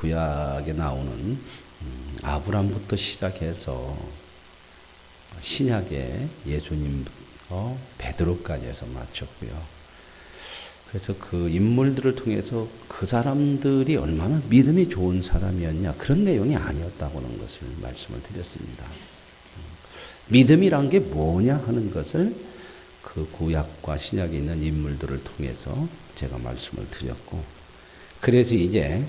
구약에 나오는 아브람부터 시작해서 신약에 예수님부터 베드로까지 해서 마쳤고요. 그래서 그 인물들을 통해서 그 사람들이 얼마나 믿음이 좋은 사람이었냐 그런 내용이 아니었다고 하는 것을 말씀을 드렸습니다. 믿음이란 게 뭐냐 하는 것을 그 구약과 신약에 있는 인물들을 통해서 제가 말씀을 드렸고, 그래서 이제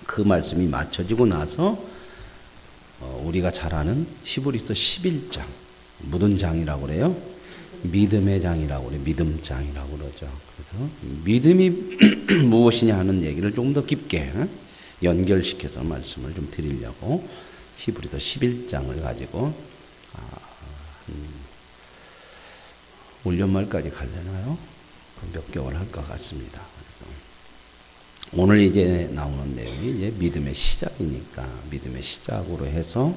그 말씀이 맞춰지고 나서 우리가 잘 아는 히브리서 11장, 무슨 장이라고 그래요? 믿음의 장이라고 그래요. 믿음장이라고 그러죠. 그래서 믿음이 무엇이냐 하는 얘기를 조금 더 깊게 연결시켜서 말씀을 좀 드리려고 히브리서 11장을 가지고 올 연말까지 가려나요? 몇 개월 할 것 같습니다. 그래서 오늘 이제 나오는 내용이 이제 믿음의 시작이니까 믿음의 시작으로 해서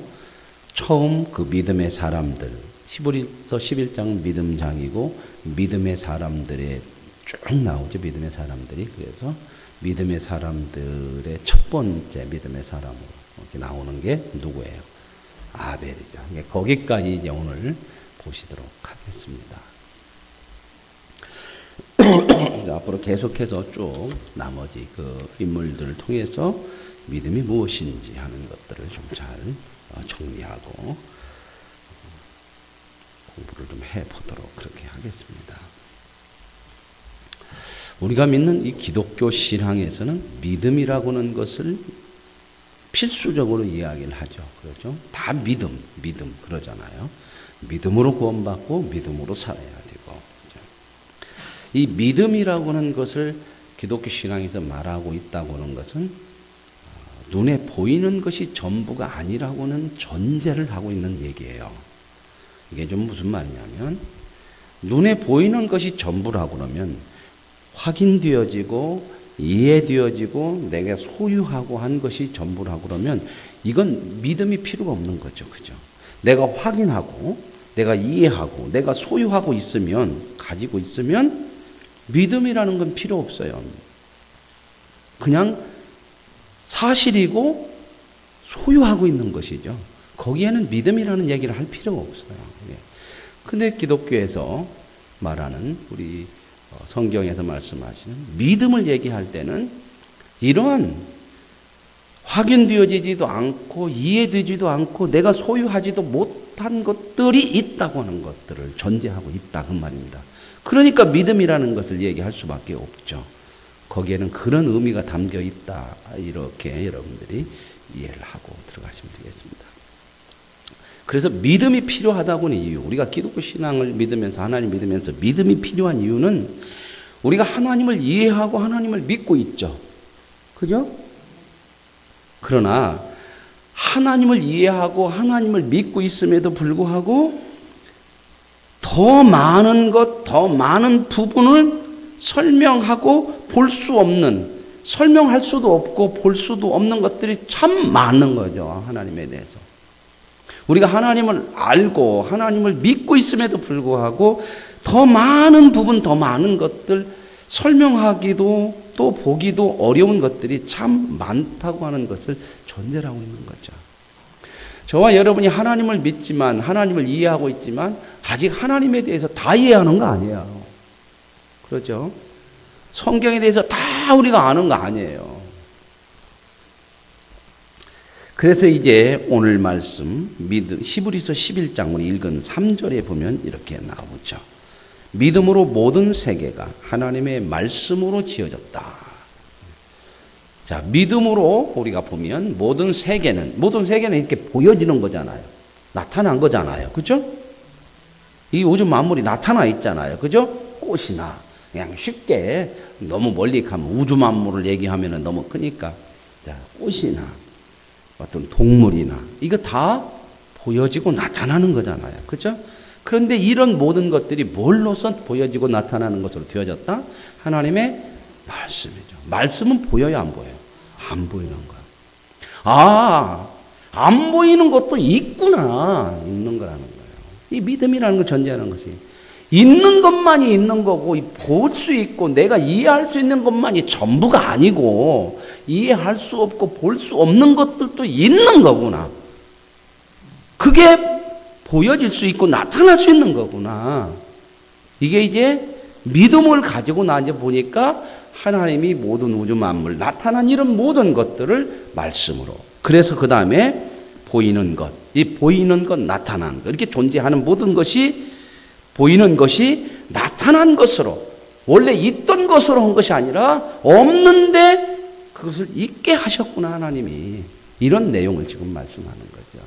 처음 그 믿음의 사람들, 히브리서 11장 믿음장이고 믿음의 사람들의 쭉 나오죠. 믿음의 사람들이. 그래서 믿음의 사람들의 첫 번째 믿음의 사람으로 이렇게 나오는 게 누구예요? 아벨이죠. 거기까지 이제 오늘 보시도록 하겠습니다. 앞으로 계속해서 쭉 나머지 그 인물들을 통해서 믿음이 무엇인지 하는 것들을 좀 잘 정리하고 공부를 좀 해보도록 그렇게 하겠습니다. 우리가 믿는 이 기독교 신앙에서는 믿음이라고 하는 것을 필수적으로 이야기를 하죠. 그렇죠? 다 믿음 그러잖아요. 믿음으로 구원받고 믿음으로 살아야 되고. 그렇죠? 이 믿음이라고 하는 것을 기독교 신앙에서 말하고 있다고 하는 것은 눈에 보이는 것이 전부가 아니라고는 전제를 하고 있는 얘기예요. 이게 좀 무슨 말이냐면 눈에 보이는 것이 전부라고 그러면 확인되어지고 이해되어지고 내가 소유하고 한 것이 전부라고 그러면 이건 믿음이 필요가 없는 거죠. 그죠? 내가 확인하고 내가 이해하고 내가 소유하고 있으면 가지고 있으면 믿음이라는 건 필요 없어요. 그냥 사실이고 소유하고 있는 것이죠. 거기에는 믿음이라는 얘기를 할 필요가 없어요. 근데 기독교에서 말하는 우리 성경에서 말씀하시는 믿음을 얘기할 때는 이런 확인되어지지도 않고 이해되지도 않고 내가 소유하지도 못한 것들이 있다고 하는 것들을 전제하고 있다 그 말입니다. 그러니까 믿음이라는 것을 얘기할 수밖에 없죠. 거기에는 그런 의미가 담겨 있다. 이렇게 여러분들이 이해를 하고 들어가시면 되겠습니다. 그래서 믿음이 필요하다고 하는 이유, 우리가 기독교 신앙을 믿으면서 하나님 믿으면서 믿음이 필요한 이유는 우리가 하나님을 이해하고 하나님을 믿고 있죠. 그죠? 그러나 하나님을 이해하고 하나님을 믿고 있음에도 불구하고 더 많은 것, 더 많은 부분을 설명하고 볼 수 없는, 설명할 수도 없고 볼 수도 없는 것들이 참 많은 거죠. 하나님에 대해서. 우리가 하나님을 알고 하나님을 믿고 있음에도 불구하고 더 많은 부분, 더 많은 것들 설명하기도 또 보기도 어려운 것들이 참 많다고 하는 것을 전제하고 있는 거죠. 저와 여러분이 하나님을 믿지만 하나님을 이해하고 있지만 아직 하나님에 대해서 다 이해하는 거 아니에요. 그렇죠? 성경에 대해서 다 우리가 아는 거 아니에요. 그래서 이제 오늘 말씀 히브리서 11장 우리 읽은 3절에 보면 이렇게 나오죠. 믿음으로 모든 세계가 하나님의 말씀으로 지어졌다. 자, 믿음으로 우리가 보면 모든 세계는 이렇게 보여지는 거잖아요. 나타난 거잖아요. 그죠? 이 우주 만물이 나타나 있잖아요. 그죠? 꽃이나 그냥 쉽게 너무 멀리 가면 우주 만물을 얘기하면 너무 크니까 자, 꽃이나 어떤 동물이나 이거 다 보여지고 나타나는 거잖아요. 그죠? 그런데 이런 모든 것들이 뭘로서 보여지고 나타나는 것으로 되어졌다? 하나님의 말씀이죠. 말씀은 보여요, 안 보여요? 안 보이는 거예요. 아, 안 보이는 것도 있구나. 있는 거라는 거예요. 이 믿음이라는 걸 전제하는 것이 있는 것만이 있는 거고 볼 수 있고 내가 이해할 수 있는 것만이 전부가 아니고 이해할 수 없고 볼 수 없는 것들도 있는 거구나. 그게 보여질 수 있고 나타날 수 있는 거구나. 이게 이제 믿음을 가지고 나 이제 보니까 하나님이 모든 우주 만물 나타난 이런 모든 것들을 말씀으로. 그래서 그 다음에 보이는 것, 이 보이는 것, 나타난 것, 이렇게 존재하는 모든 것이 보이는 것이 나타난 것으로, 원래 있던 것으로 한 것이 아니라 없는데 그것을 있게 하셨구나 하나님이. 이런 내용을 지금 말씀하는 거죠.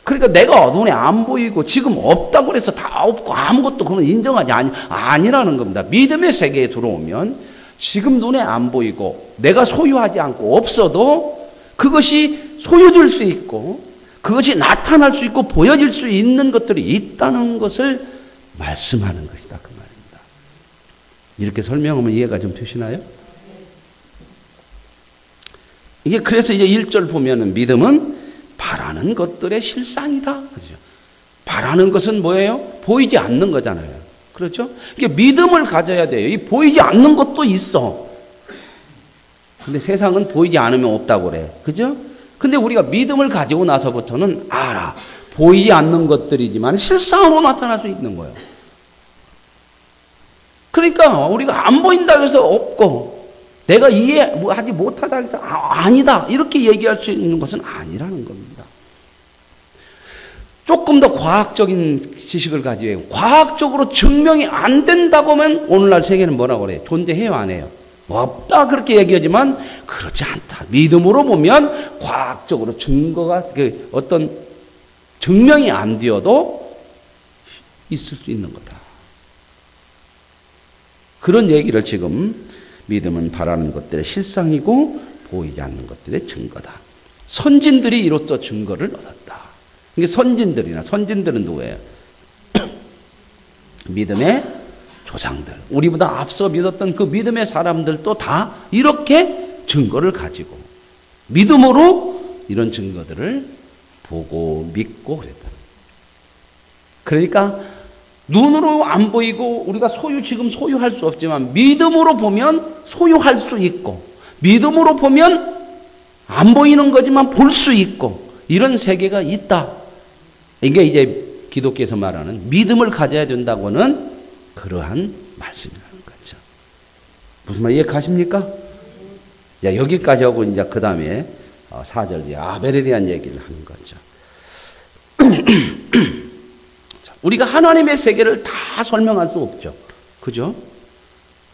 그러니까 내가 눈에 안 보이고 지금 없다고 해서 다 없고 아무것도 그건 인정하지 아니라는 겁니다. 믿음의 세계에 들어오면 지금 눈에 안 보이고 내가 소유하지 않고 없어도 그것이 소유될 수 있고 그것이 나타날 수 있고 보여질 수 있는 것들이 있다는 것을 말씀하는 것이다 그 말입니다. 이렇게 설명하면 이해가 좀 되시나요? 이게 그래서 이제 1절 보면은 믿음은 바라는 것들의 실상이다. 그렇죠? 바라는 것은 뭐예요? 보이지 않는 거잖아요. 그렇죠? 이게 믿음을 가져야 돼요. 이 보이지 않는 것도 있어. 근데 세상은 보이지 않으면 없다고 그래. 그죠? 근데 우리가 믿음을 가지고 나서부터는 알아. 보이지 않는 것들이지만 실상으로 나타날 수 있는 거예요. 그러니까 우리가 안 보인다고 해서 없고 내가 이해하지 못하다 해서 아니다 이렇게 얘기할 수 있는 것은 아니라는 겁니다. 조금 더 과학적인 지식을 가지고 과학적으로 증명이 안 된다고 하면 오늘날 세계는 뭐라고 그래요? 존재해요 안 해요? 없다 그렇게 얘기하지만 그렇지 않다. 믿음으로 보면 과학적으로 증거가 어떤 증명이 안 되어도 있을 수 있는 거다. 그런 얘기를 지금 믿음은 바라는 것들의 실상이고 보이지 않는 것들의 증거다. 선진들이 이로써 증거를 얻었다. 이게 선진들은 누구예요? 믿음의 조상들. 우리보다 앞서 믿었던 그 믿음의 사람들도 다 이렇게 증거를 가지고 믿음으로 이런 증거들을 보고 믿고 그랬다. 그러니까 눈으로 안 보이고 우리가 지금 소유할 수 없지만 믿음으로 보면 소유할 수 있고 믿음으로 보면 안 보이는 거지만 볼 수 있고 이런 세계가 있다. 이게 이제 기독교에서 말하는 믿음을 가져야 된다고는 그러한 말씀이라는 거죠. 무슨 말 이해 가십니까? 야, 여기까지 하고 이제 그 다음에 4절 아벨에 대한 얘기를 하는 거죠. 우리가 하나님의 세계를 다 설명할 수 없죠. 그죠?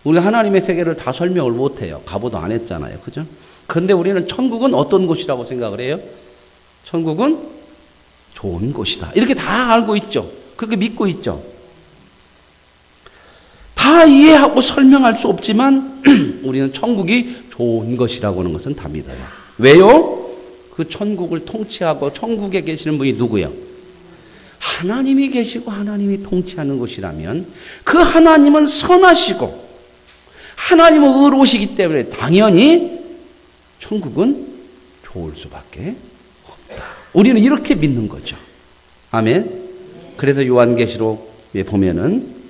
우리가 하나님의 세계를 다 설명을 못 해요. 가보도 안 했잖아요. 그죠? 그런데 우리는 천국은 어떤 곳이라고 생각을 해요? 천국은 좋은 곳이다. 이렇게 다 알고 있죠. 그렇게 믿고 있죠. 다 이해하고 설명할 수 없지만 우리는 천국이 좋은 것이라고 하는 것은 다 믿어요. 왜요? 그 천국을 통치하고 천국에 계시는 분이 누구예요? 하나님이 계시고 하나님이 통치하는 곳이라면 그 하나님은 선하시고 하나님은 의로우시기 때문에 당연히 천국은 좋을 수밖에 없다. 우리는 이렇게 믿는 거죠. 아멘. 그래서 요한계시록에 보면은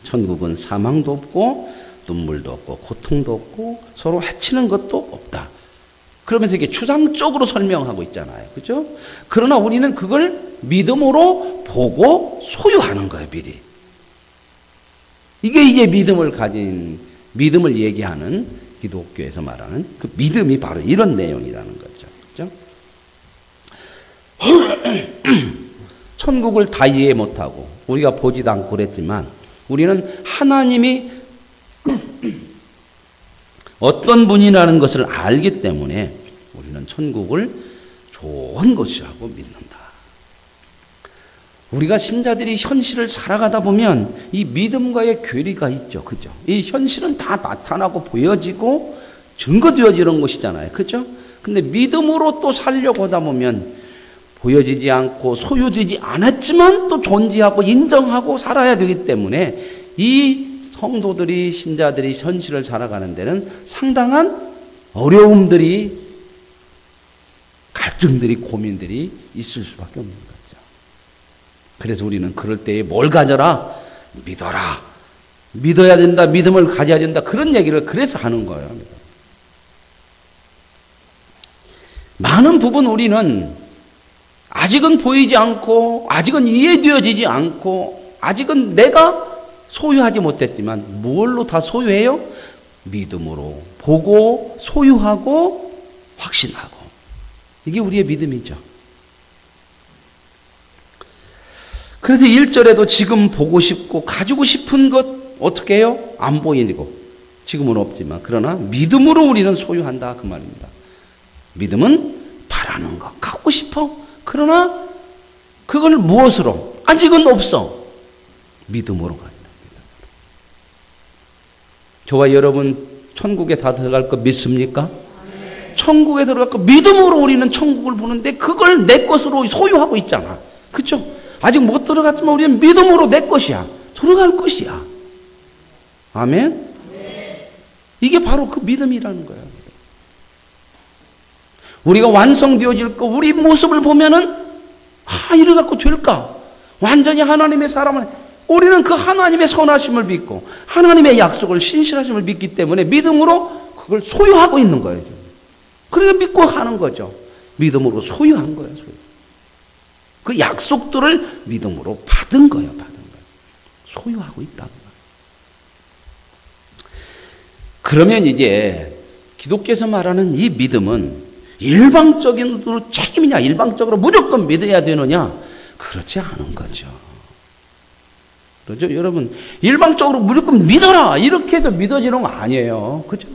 천국은 사망도 없고 눈물도 없고 고통도 없고 서로 해치는 것도 없다. 그러면서 이게 추상적으로 설명하고 있잖아요. 그죠? 그러나 우리는 그걸 믿음으로 보고 소유하는 거예요, 미리. 이게 이제 믿음을 얘기하는 기독교에서 말하는 그 믿음이 바로 이런 내용이라는 거죠. 그죠? 천국을 다 이해 못하고 우리가 보지도 않고 그랬지만 우리는 하나님이 어떤 분이라는 것을 알기 때문에 우리는 천국을 좋은 것이라고 믿는다. 우리가 신자들이 현실을 살아가다 보면 이 믿음과의 괴리가 있죠. 그죠? 이 현실은 다 나타나고 보여지고 증거되어지는 것이잖아요. 그죠? 근데 믿음으로 또 살려고 하다 보면 보여지지 않고 소유되지 않았지만 또 존재하고 인정하고 살아야 되기 때문에 이 성도들이 신자들이 현실을 살아가는 데는 상당한 어려움들이 갈등들이 고민들이 있을 수밖에 없는 거죠. 그래서 우리는 그럴 때에 뭘 가져라? 믿어라. 믿어야 된다. 믿음을 가져야 된다. 그런 얘기를 그래서 하는 거예요. 많은 부분 우리는 아직은 보이지 않고, 아직은 이해되어지지 않고, 아직은 내가 소유하지 못했지만, 뭘로 다 소유해요? 믿음으로 보고, 소유하고, 확신하고. 이게 우리의 믿음이죠. 그래서 1절에도 지금 보고 싶고, 가지고 싶은 것, 어떻게 해요? 안 보이고, 지금은 없지만, 그러나 믿음으로 우리는 소유한다. 그 말입니다. 믿음은 바라는 것, 갖고 싶어. 그러나 그걸 무엇으로? 아직은 없어. 믿음으로 가야 됩니다. 저와 여러분 천국에 다 들어갈 거 믿습니까? 천국에 들어갈 거 믿음으로 우리는 천국을 보는데 그걸 내 것으로 소유하고 있잖아. 그렇죠? 아직 못 들어갔지만 우리는 믿음으로 내 것이야. 들어갈 것이야. 아멘? 이게 바로 그 믿음이라는 거예요. 우리가 완성되어질 거, 우리 모습을 보면은, 이래 갖고 될까? 완전히 하나님의 사람은, 우리는 그 하나님의 선하심을 믿고, 하나님의 약속을, 신실하심을 믿기 때문에 믿음으로 그걸 소유하고 있는 거예요. 그러니까 믿고 하는 거죠. 믿음으로 소유한 거예요. 그 약속들을 믿음으로 받은 거예요. 소유하고 있다는 거예요. 그러면 이제 기독교에서 말하는 이 믿음은 일방적인 책임이냐, 일방적으로 무조건 믿어야 되느냐? 그렇지 않은 거죠. 그렇죠? 여러분, 일방적으로 무조건 믿어라! 이렇게 해서 믿어지는 거 아니에요. 그죠?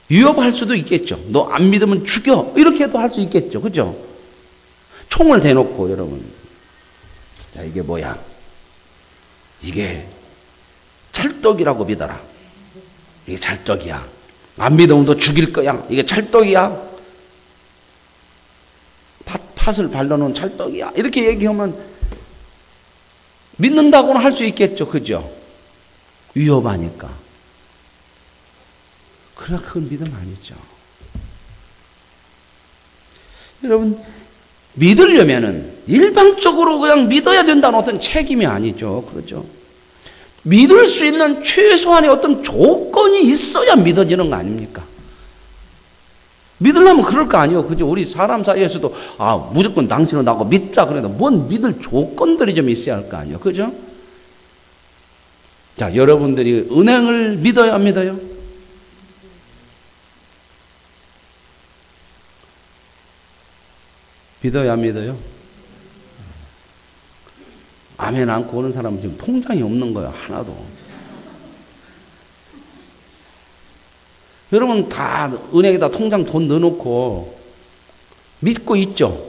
위협할 수도 있겠죠. 너 안 믿으면 죽여! 이렇게 해도 할 수 있겠죠. 그죠? 총을 대놓고, 여러분. 자, 이게 뭐야? 이게 찰떡이라고 믿어라. 이게 찰떡이야. 안 믿으면 너 죽일 거야. 이게 찰떡이야. 팥을 발라놓은 찰떡이야. 이렇게 얘기하면 믿는다고는 할 수 있겠죠. 그죠? 위험하니까. 그러나 그건 믿음 아니죠. 여러분, 믿으려면은 일방적으로 그냥 믿어야 된다는 어떤 책임이 아니죠. 그렇죠? 믿을 수 있는 최소한의 어떤 조건이 있어야 믿어지는 거 아닙니까? 믿으려면 그럴 거 아니에요. 그죠? 우리 사람 사이에서도, 무조건 당신은 나하고 믿자. 그래도 뭔 믿을 조건들이 좀 있어야 할 거 아니에요. 그죠? 자, 여러분들이 은행을 믿어요, 안 믿어요? 믿어요, 안 믿어요? 아멘 않고 오는 사람은 지금 통장이 없는 거예요. 하나도. 여러분 다 은행에다 통장 돈 넣어놓고 믿고 있죠?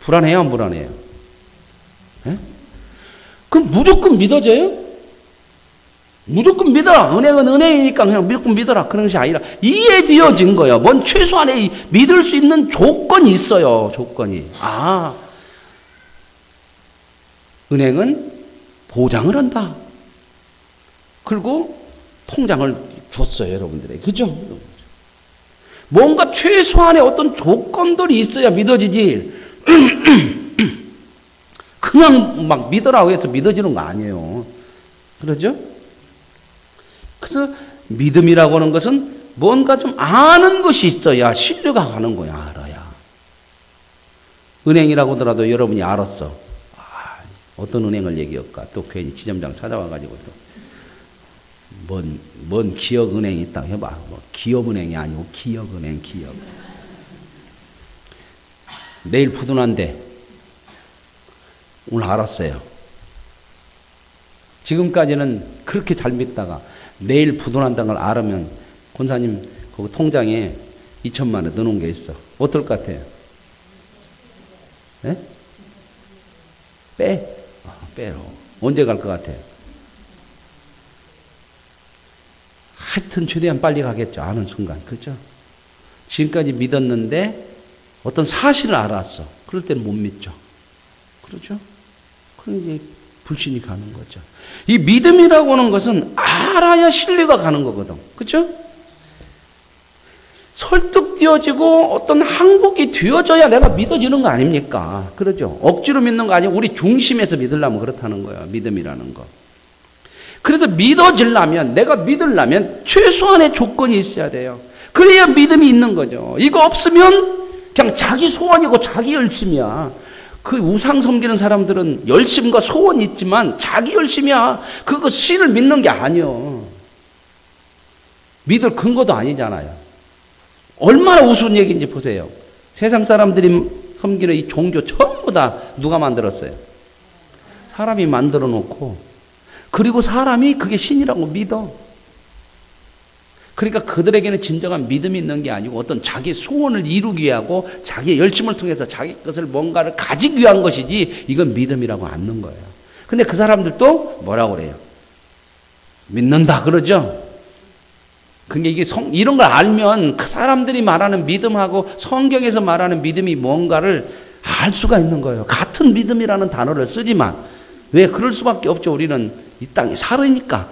불안해요, 안 불안해요? 예? 그럼 무조건 믿어져요? 무조건 믿어라. 은행은 은행이니까 그냥 무조건 믿어라. 그런 것이 아니라 이해되어진 거예요. 뭔 최소한의 믿을 수 있는 조건이 있어요. 조건이. 은행은 보장을 한다. 그리고 통장을 줬어요, 여러분들에게. 그죠? 뭔가 최소한의 어떤 조건들이 있어야 믿어지지. 그냥 막 믿으라고 해서 믿어지는 거 아니에요. 그러죠? 그래서 믿음이라고 하는 것은 뭔가 좀 아는 것이 있어야 신뢰가 가는 거야. 알아야. 은행이라고 하더라도 여러분이 알았어. 어떤 은행을 얘기할까? 또 괜히 지점장 찾아와가지고 또 뭔 기업은행이 있다고 해봐. 뭐 기업은행이 아니고 기업은행, 기업. 내일 부도난데 오늘 알았어요. 지금까지는 그렇게 잘 믿다가 내일 부도난다는 걸 알으면 권사님 거기 통장에 2천만 원 넣어놓은 게 있어. 어떨 것 같아요? 네? 빼요. 언제 갈 것 같아요? 하여튼 최대한 빨리 가겠죠. 아는 순간. 그죠? 지금까지 믿었는데 어떤 사실을 알았어. 그럴 때는 못 믿죠. 그렇죠? 그럼 이제 불신이 가는 거죠. 이 믿음이라고 하는 것은 알아야 신뢰가 가는 거거든. 그렇죠? 설득되어지고 어떤 항복이 되어져야 내가 믿어지는 거 아닙니까? 그렇죠? 억지로 믿는 거 아니고 우리 중심에서 믿으려면 그렇다는 거예요. 믿음이라는 거. 그래서 믿어지려면, 내가 믿으려면 최소한의 조건이 있어야 돼요. 그래야 믿음이 있는 거죠. 이거 없으면 그냥 자기 소원이고 자기 열심이야. 그 우상 섬기는 사람들은 열심과 소원이 있지만 자기 열심이야. 그거 신을 믿는 게 아니요. 믿을 근거도 아니잖아요. 얼마나 우스운 얘기인지 보세요. 세상 사람들이 섬기는 이 종교 전부 다 누가 만들었어요? 사람이 만들어 놓고, 그리고 사람이 그게 신이라고 믿어. 그러니까 그들에게는 진정한 믿음이 있는 게 아니고 어떤 자기 소원을 이루기 위하고 자기의 열심을 통해서 자기 것을 뭔가를 가지기 위한 것이지, 이건 믿음이라고 않는 거예요. 근데 그 사람들도 뭐라고 그래요? 믿는다 그러죠? 근데 이게 이런 걸 알면 그 사람들이 말하는 믿음하고 성경에서 말하는 믿음이 뭔가를 알 수가 있는 거예요. 같은 믿음이라는 단어를 쓰지만 왜 그럴 수밖에 없죠. 우리는 이 땅에 살으니까.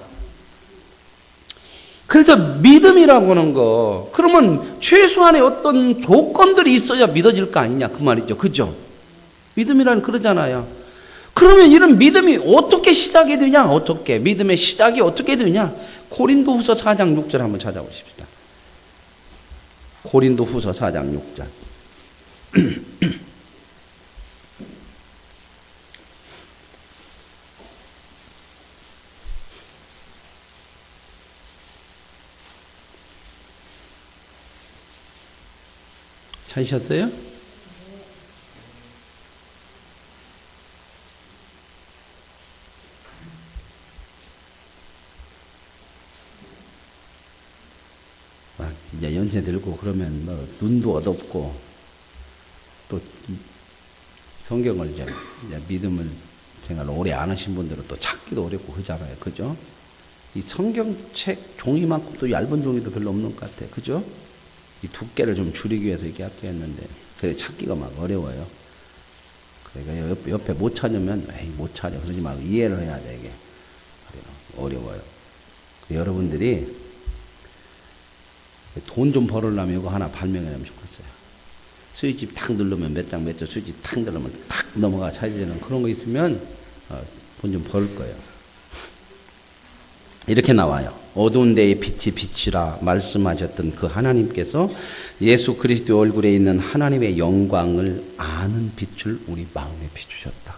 그래서 믿음이라고 하는 거, 그러면 최소한의 어떤 조건들이 있어야 믿어질 거 아니냐 그 말이죠. 그죠? 믿음이란 그러잖아요. 그러면 이런 믿음이 어떻게 시작이 되냐? 어떻게? 믿음의 시작이 어떻게 되냐? 고린도후서 4장 6절 한번 찾아보십시다. 고린도후서 4장 6절. 찾으셨어요? 이제 연세 들고 그러면 뭐 눈도 어둡고 또 성경을 이제 믿음을 생각을 오래 안 하신 분들은 또 찾기도 어렵고 그러잖아요. 그죠? 이 성경책 종이만큼 또 얇은 종이도 별로 없는 것 같아. 그죠? 이 두께를 좀 줄이기 위해서 이렇게 할게 했는데 그래 찾기가 막 어려워요. 그러니까 옆에 못 찾으면 에이 못 찾아 그러지 말고 이해를 해야 돼. 이게 어려워요. 여러분들이 돈 좀 벌으려면 이거 하나 발명해내면 좋겠어요. 스위치 탁 누르면 몇 장 몇 장 스위치 탁 누르면 탁 넘어가 찾아지는 그런 거 있으면 돈 좀 벌 거예요. 이렇게 나와요. 어두운 데에 빛이 빛이라 말씀하셨던 그 하나님께서 예수 그리스도 얼굴에 있는 하나님의 영광을 아는 빛을 우리 마음에 비추셨다.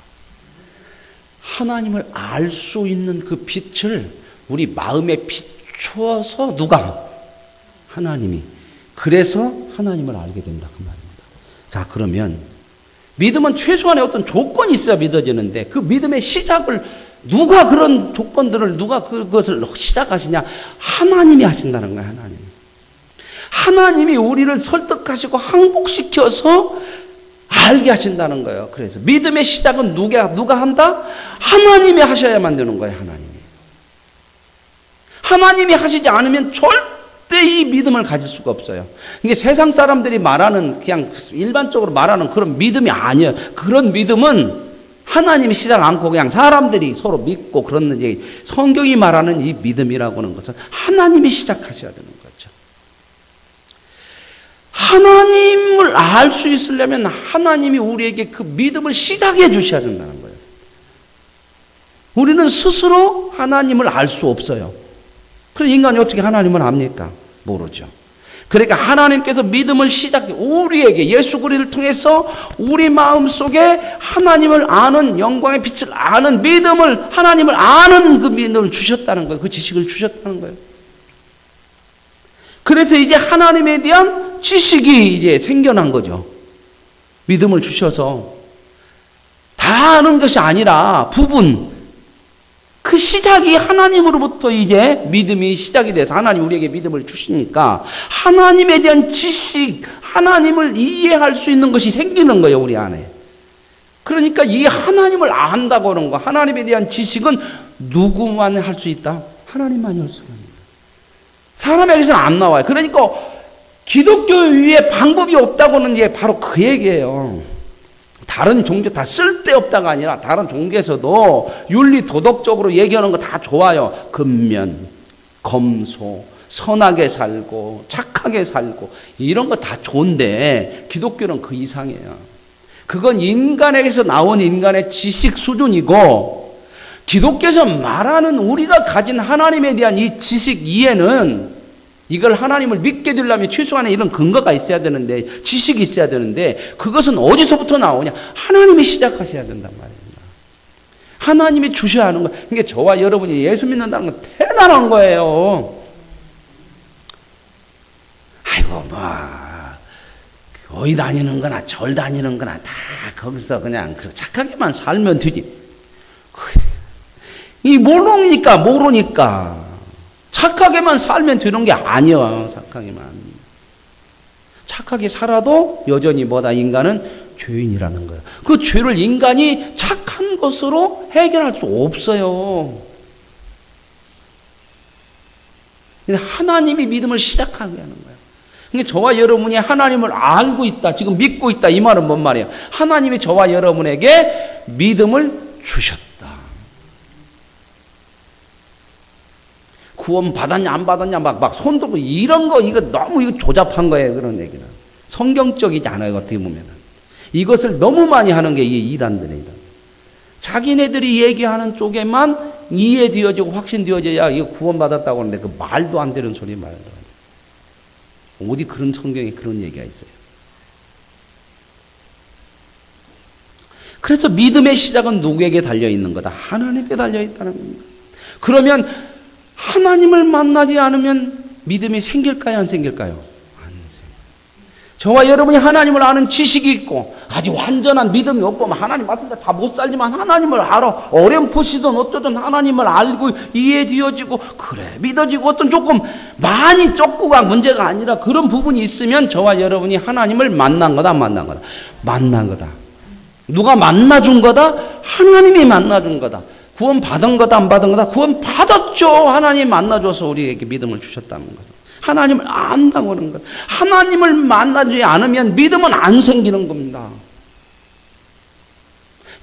하나님을 알 수 있는 그 빛을 우리 마음에 비추어서 누가? 하나님이. 그래서 하나님을 알게 된다 그 말입니다. 자, 그러면 믿음은 최소한의 어떤 조건이 있어야 믿어지는데 그 믿음의 시작을 누가 그런 조건들을 누가 그것을 시작하시냐? 하나님이 하신다는 거예요. 하나님이 우리를 설득하시고 항복시켜서 알게 하신다는 거예요. 그래서 믿음의 시작은 누가 한다? 하나님이 하셔야만 되는 거예요. 하나님이 하시지 않으면 절대 이 믿음을 가질 수가 없어요. 이게 세상 사람들이 말하는 그냥 일반적으로 말하는 그런 믿음이 아니에요. 그런 믿음은 하나님이 시작 않고 그냥 사람들이 서로 믿고 그런 얘기. 성경이 말하는 이 믿음이라고 하는 것은 하나님이 시작하셔야 되는 거죠. 하나님을 알 수 있으려면 하나님이 우리에게 그 믿음을 시작해 주셔야 된다는 거예요. 우리는 스스로 하나님을 알 수 없어요. 그럼 인간이 어떻게 하나님을 압니까? 모르죠. 그러니까 하나님께서 믿음을 시작해 우리에게 예수 그리스도를 통해서 우리 마음속에 하나님을 아는 영광의 빛을 아는 믿음을 하나님을 아는 그 믿음을 주셨다는 거예요. 그 지식을 주셨다는 거예요. 그래서 이제 하나님에 대한 지식이 이제 생겨난 거죠. 믿음을 주셔서 다 아는 것이 아니라 부분 그 시작이 하나님으로부터 이제 믿음이 시작이 돼서 하나님 우리에게 믿음을 주시니까 하나님에 대한 지식, 하나님을 이해할 수 있는 것이 생기는 거예요, 우리 안에. 그러니까 이 하나님을 안다고 하는 거, 하나님에 대한 지식은 누구만 할 수 있다? 하나님만이 할 수가 있는 거예요. 사람에게서는 안 나와요. 그러니까 기독교 위에 방법이 없다고는 이제 바로 그 얘기예요. 다른 종교 다 쓸데없다가 아니라 다른 종교에서도 윤리 도덕적으로 얘기하는 거 다 좋아요. 근면, 검소, 선하게 살고 착하게 살고 이런 거 다 좋은데 기독교는 그 이상이에요. 그건 인간에게서 나온 인간의 지식 수준이고 기독교에서 말하는 우리가 가진 하나님에 대한 이 지식 이해는 이걸 하나님을 믿게 되려면 최소한의 이런 근거가 있어야 되는데, 지식이 있어야 되는데, 그것은 어디서부터 나오냐? 하나님이 시작하셔야 된단 말입니다. 하나님이 주셔야 하는 거예요. 그러니까 저와 여러분이 예수 믿는다는 건 대단한 거예요. 아이고, 교회 다니는 거나 절 다니는 거나 다 거기서 그냥 착하게만 살면 되지. 이 모르니까. 착하게만 살면 되는 게 아니야, 착하게 살아도 여전히 인간은 죄인이라는 거예요. 그 죄를 인간이 착한 것으로 해결할 수 없어요. 하나님이 믿음을 시작하게 하는 거예요. 그러니까 저와 여러분이 하나님을 알고 있다, 지금 믿고 있다, 이 말은 뭔 말이에요? 하나님이 저와 여러분에게 믿음을 주셨다. 구원 받았냐 안 받았냐 막 손들고 이런 거 이거 너무 조잡한 거예요. 그런 얘기는 성경적이지 않아요. 어떻게 보면은 이것을 너무 많이 하는 게 이 이단들이다. 자기네들이 얘기하는 쪽에만 이해되어지고 확신되어져야 이거 구원 받았다고 하는데 그 말도 안 되는 소리 말도 안 돼. 어디 그런 성경에 그런 얘기가 있어요. 그래서 믿음의 시작은 누구에게 달려 있는 거다? 하나님께 달려 있다는 겁니다. 그러면 하나님을 만나지 않으면 믿음이 생길까요? 안 생길까요? 안 생겨요. 저와 여러분이 하나님을 아는 지식이 있고 아주 완전한 믿음이 없고 하나님 맞습니다. 다 못 살지만 하나님을 알아. 어렴풋이든 어쩌든 하나님을 알고 이해되어지고 그래 믿어지고 어떤 조금 많이 쫓고가 문제가 아니라 그런 부분이 있으면 저와 여러분이 하나님을 만난 거다 안 만난 거다? 만난 거다. 누가 만나준 거다? 하나님이 만나준 거다. 구원 받은 거다 안 받은 거다? 구원 받았죠. 하나님 만나줘서 우리에게 믿음을 주셨다는 거다. 하나님을 안다고 하는 것. 하나님을 만나지 않으면 믿음은 안 생기는 겁니다.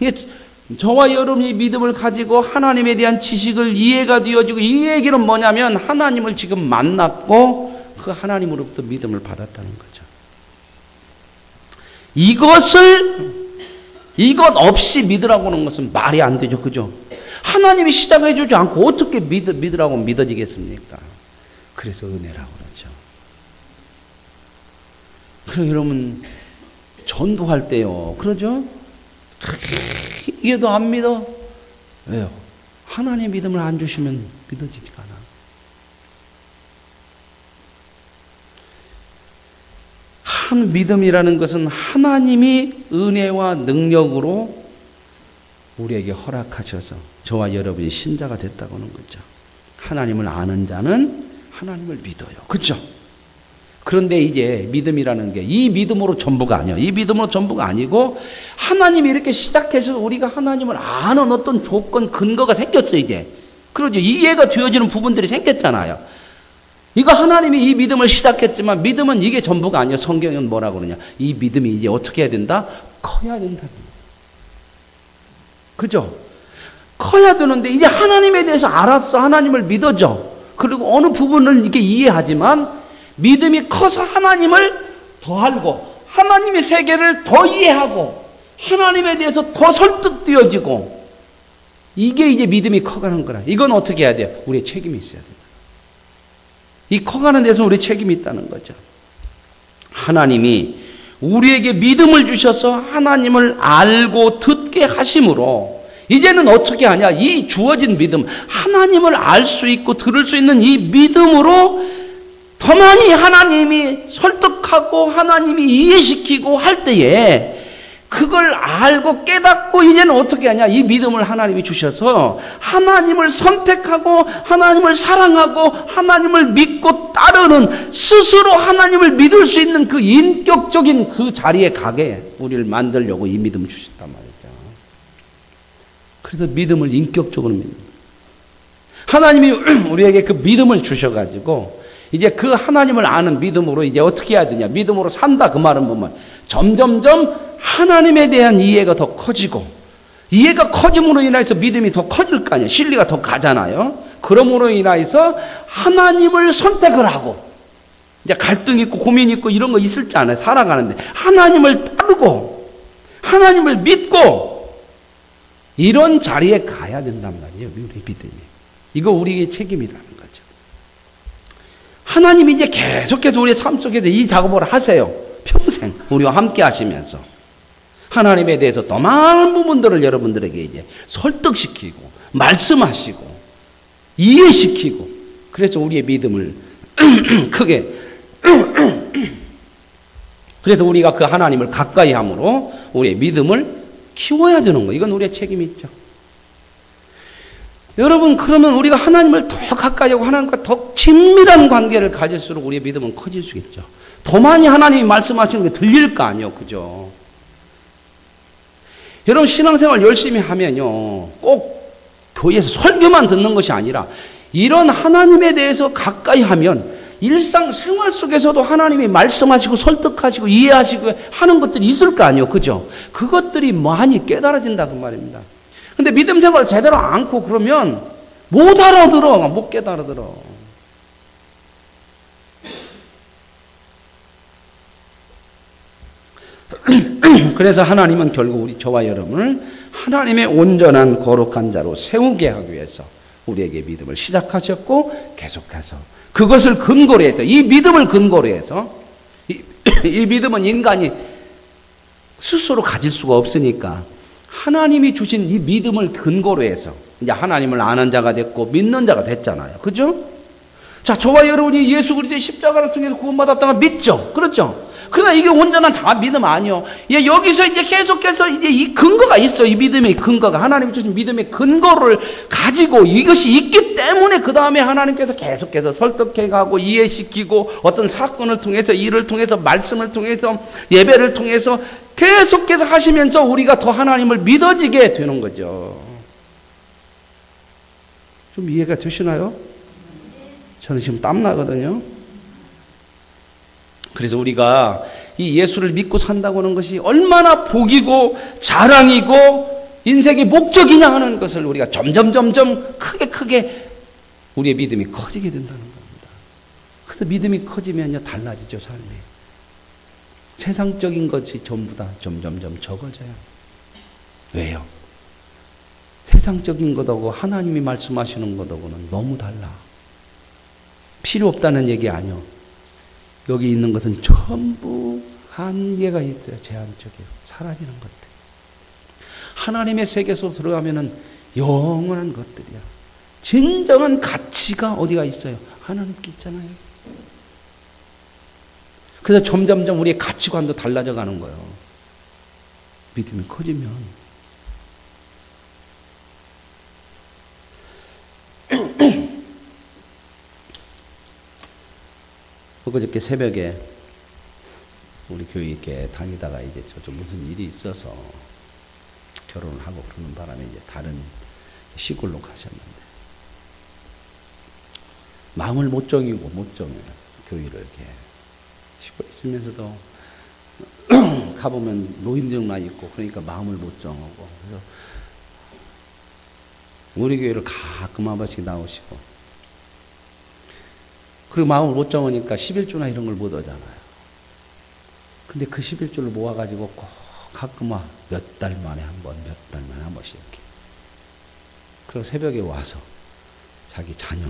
이게 저와 여러분이 믿음을 가지고 하나님에 대한 지식을 이해가 되어지고 이 얘기는 뭐냐면 하나님을 지금 만났고 그 하나님으로부터 믿음을 받았다는 거죠. 이것 없이 믿으라고 하는 것은 말이 안 되죠. 그죠? 하나님이 시작해 주지 않고 어떻게 믿으라고 믿어지겠습니까? 그래서 은혜라고 그러죠. 그럼 여러분 전도할 때요. 그러죠? 이게도 안 믿어? 왜요? 하나님 믿음을 안 주시면 믿어지지가 않아. 한 믿음이라는 것은 하나님이 은혜와 능력으로 우리에게 허락하셔서 저와 여러분이 신자가 됐다고 하는 거죠. 하나님을 아는 자는 하나님을 믿어요. 그렇죠? 그런데 이제 믿음이라는 게 이 믿음으로 전부가 아니에요. 이 믿음으로 전부가 아니고 하나님이 이렇게 시작해서 우리가 하나님을 아는 어떤 조건, 근거가 생겼어요. 이제. 그러죠. 이해가 되어지는 부분들이 생겼잖아요. 이거 하나님이 이 믿음을 시작했지만 믿음은 이게 전부가 아니에요. 성경은 뭐라고 그러냐. 이 믿음이 이제 어떻게 해야 된다? 커야 된다. 그죠? 커야 되는데 이제 하나님에 대해서 알았어. 하나님을 믿어줘. 그리고 어느 부분을 이렇게 이해하지만 믿음이 커서 하나님을 더 알고 하나님의 세계를 더 이해하고 하나님에 대해서 더 설득되어지고 이게 이제 믿음이 커가는 거라. 이건 어떻게 해야 돼요? 우리의 책임이 있어야 돼요. 이 커가는 데서 우리의 책임이 있다는 거죠. 하나님이 우리에게 믿음을 주셔서 하나님을 알고 듣게 하심으로 이제는 어떻게 하냐? 이 주어진 믿음, 하나님을 알 수 있고 들을 수 있는 이 믿음으로 더 많이 하나님이 설득하고 하나님이 이해시키고 할 때에 그걸 알고 깨닫고 이제는 어떻게 하냐? 이 믿음을 하나님이 주셔서 하나님을 선택하고 하나님을 사랑하고 하나님을 믿고 따르는 스스로 하나님을 믿을 수 있는 그 인격적인 그 자리에 가게 우리를 만들려고 이 믿음을 주셨단 말이죠. 그래서 믿음을 인격적으로 믿는 거예요. 하나님이 우리에게 그 믿음을 주셔가지고 이제 그 하나님을 아는 믿음으로 이제 어떻게 해야 되냐? 믿음으로 산다. 그 말은 뭐면 점점점 하나님에 대한 이해가 더 커지고 이해가 커짐으로 인해서 믿음이 더 커질 거 아니에요. 신뢰가 더 가잖아요. 그러므로 인해서 하나님을 선택을 하고 이제 갈등 있고 고민 있고 이런 거 있을 줄 알아요. 살아가는데 하나님을 따르고 하나님을 믿고 이런 자리에 가야 된단 말이에요. 우리 믿음이. 이거 우리의 책임이라는 거죠. 하나님이 이제 계속해서 우리의 삶 속에서 이 작업을 하세요. 평생 우리와 함께 하시면서 하나님에 대해서 더 많은 부분들을 여러분들에게 이제 설득시키고 말씀하시고 이해시키고, 그래서 우리의 믿음을 크게 그래서 우리가 그 하나님을 가까이 함으로 우리의 믿음을 키워야 되는 거예요. 이건 우리의 책임이 있죠. 여러분, 그러면 우리가 하나님을 더 가까이 하고 하나님과 더 친밀한 관계를 가질수록 우리의 믿음은 커질 수 있죠. 더 많이 하나님이 말씀하시는 게 들릴 거 아니에요. 그죠? 여러분, 신앙생활 열심히 하면요, 꼭 교회에서 설교만 듣는 것이 아니라 이런 하나님에 대해서 가까이 하면 일상생활 속에서도 하나님이 말씀하시고 설득하시고 이해하시고 하는 것들이 있을 거 아니에요. 그죠? 그것들이 많이 깨달아진다 그 말입니다. 근데 믿음 생활을 제대로 않고 그러면 못 알아들어, 못 깨달아들어. 그래서 하나님은 결국 우리 저와 여러분을 하나님의 온전한 거룩한 자로 세우게 하기 위해서 우리에게 믿음을 시작하셨고, 계속해서 그것을 근거로 해서, 이 믿음을 근거로 해서, 이 믿음은 인간이 스스로 가질 수가 없으니까 하나님이 주신 이 믿음을 근거로 해서 이제 하나님을 아는 자가 됐고 믿는 자가 됐잖아요. 그죠? 자, 저와 여러분이 예수 그리스도의 십자가를 통해서 구원받았다가 믿죠. 그렇죠? 그러나 이게 온전한 다 믿음 아니요. 예, 여기서 이제 계속해서 이제 이 근거가 있어. 이 믿음의 근거가, 하나님이 주신 믿음의 근거를 가지고 이것이 있기 때문에 그 다음에 하나님께서 계속해서 설득해가고 이해시키고 어떤 사건을 통해서, 일을 통해서, 말씀을 통해서, 예배를 통해서 계속해서 하시면서 우리가 더 하나님을 믿어지게 되는 거죠. 좀 이해가 되시나요? 저는 지금 땀나거든요. 그래서 우리가 이 예수를 믿고 산다고 하는 것이 얼마나 복이고 자랑이고 인생의 목적이냐 하는 것을 우리가 점점 크게 우리의 믿음이 커지게 된다는 겁니다. 그래서 믿음이 커지면요, 달라지죠, 삶이. 세상적인 것이 전부 다 점점 적어져요. 왜요? 세상적인 것하고 하나님이 말씀하시는 것하고는 너무 달라. 필요 없다는 얘기 아니요. 여기 있는 것은 전부 한계가 있어요. 제한적이에요. 사라지는 것들. 하나님의 세계 속으로 들어가면은 영원한 것들이야. 진정한 가치가 어디가 있어요? 하나님께 있잖아요. 그래서 점점 우리의 가치관도 달라져 가는 거예요. 믿음이 커지면. 그저께 새벽에 우리 교회 이렇게 다니다가 이제 좀 무슨 일이 있어서 결혼을 하고 그러는 바람에 이제 다른 시골로 가셨는데 마음을 못 정해요. 교회를 이렇게 시골에 있으면서도 가보면 노인들만 있고 그러니까 마음을 못 정하고, 그래서 우리 교회를 가끔 한 번씩 나오시고, 그리고 마음을 못 정하니까 11조나 이런 걸 못 하잖아요. 근데 그 11조를 모아가지고 꼭 가끔 와, 몇 달 만에 한 번씩 이렇게. 그리고 새벽에 와서 자기 자녀,